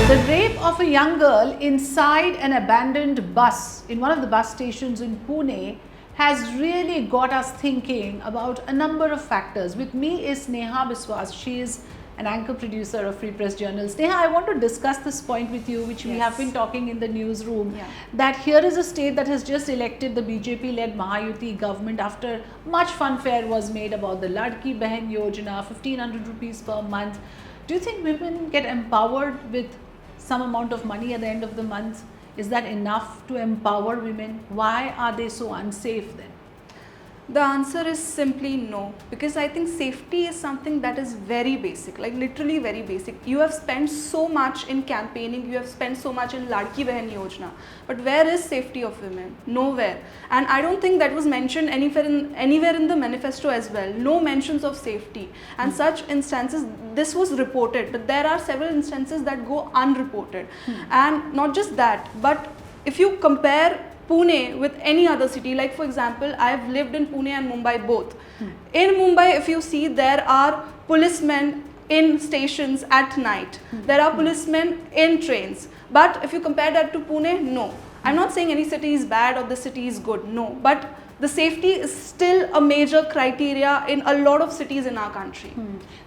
The rape of a young girl inside an abandoned bus in one of the bus stations in Pune has really got us thinking about a number of factors. With me is Neha Biswas. She is an anchor producer of Free Press Journals. Neha, I want to discuss this point with you, which we have been talking in the newsroom, that here is a state that has just elected the BJP-led Mahayuti government after much funfair was made about the Ladki Behan Yojana, 1500 rupees per month. Do you think women get empowered with some amount of money at the end of the month? Is that enough to empower women? Why are they so unsafe then? The answer is simply no, because I think safety is something that is very basic, like literally very basic. You have spent so much in campaigning, you have spent so much in Ladki Behan Yojana, but where is safety of women? Nowhere. And I don't think that was mentioned anywhere in the manifesto as well. No mentions of safety. And such instances, this was reported, but there are several instances that go unreported. And not just that, but if you compare Pune with any other city, like for example, I have lived in Pune and Mumbai both. In Mumbai, if you see, there are policemen in stations at night. There are policemen in trains. But if you compare that to Pune, no. I'm not saying any city is bad or the city is good, no. But the safety is still a major criteria in a lot of cities in our country.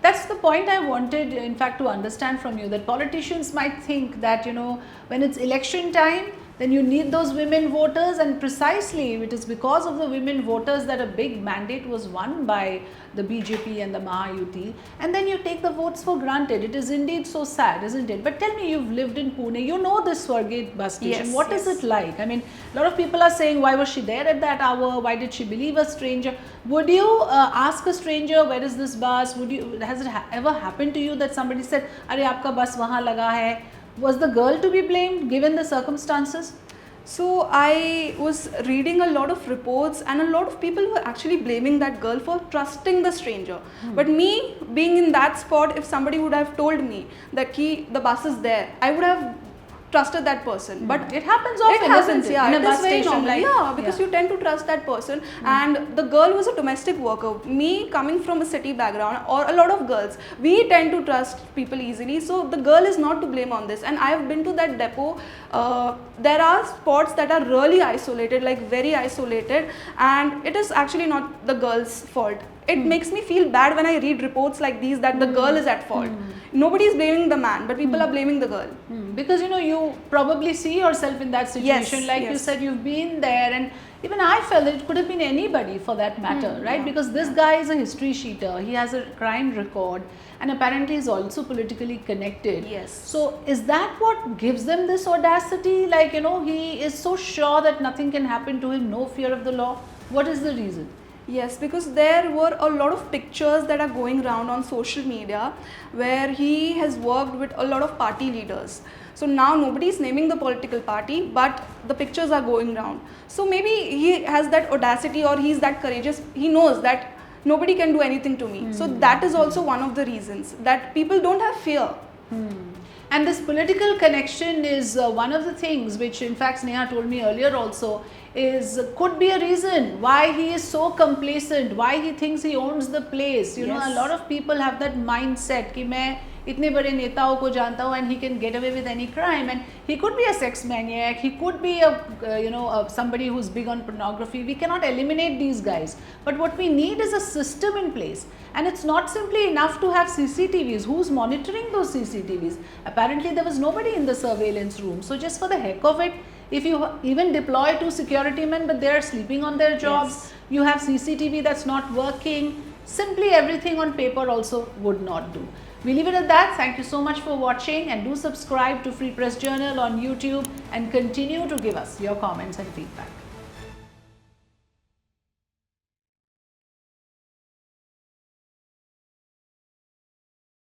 That's the point I wanted, in fact, to understand from you, that politicians might think that, you know, when it's election time, then you need those women voters, and precisely it is because of the women voters that a big mandate was won by the BJP and the Mahayuti, and then you take the votes for granted. It is indeed so sad, isn't it? But tell me, you've lived in Pune, you know this Swargate bus station. Yes, What is it like? I mean, a lot of people are saying, why was she there at that hour? Why did she believe a stranger? Would you ask a stranger, where is this bus? Has it ever happened to you that somebody said, "Are aapka bus wahan laga hai"? Was the girl to be blamed given the circumstances? So I was reading a lot of reports, and a lot of people were actually blaming that girl for trusting the stranger. But me being in that spot, if somebody would have told me that the bus is there, I would have trusted that person. But it happens often. It happens, isn't it? yeah. In a It bus is very station, normal, because you tend to trust that person. And the girl was a domestic worker. Me coming from a city background, or a lot of girls, we tend to trust people easily. So the girl is not to blame on this. And I have been to that depot. There are spots that are really isolated, like very isolated, and it is actually not the girl's fault. It makes me feel bad when I read reports like these that the girl is at fault. Nobody is blaming the man, but people are blaming the girl. Because, you know, you probably see yourself in that situation. You said, you've been there, and even I felt that it could have been anybody for that matter, right? Because this guy is a history sheeter. He has a crime record, and apparently is also politically connected. So is that what gives them this audacity? Like, you know, he is so sure that nothing can happen to him, no fear of the law. What is the reason? Yes, because there were a lot of pictures that are going around on social media where he has worked with a lot of party leaders. So now nobody is naming the political party, but the pictures are going around. So maybe he has that audacity, or he's that courageous. He knows that nobody can do anything to me. So that is also one of the reasons that people don't have fear. And this political connection is one of the things which, in fact, Sneha told me earlier also, could be a reason why he is so complacent, why he thinks he owns the place. You know, a lot of people have that mindset कि मैं इतने बड़े नेताओं को जानता हूँ, and he can get away with any crime. And he could be a sex maniac, he could be somebody who's big on pornography. We cannot eliminate these guys, but what we need is a system in place. And it's not simply enough to have CCTVs. Who's monitoring those CCTVs? Apparently there was nobody in the surveillance room. So just for the heck of it, if you even deploy 2 security men but they are sleeping on their jobs, you have CCTV that's not working, simply everything on paper also would not do. We leave it at that. Thank you so much for watching, and do subscribe to Free Press Journal on YouTube and continue to give us your comments and feedback.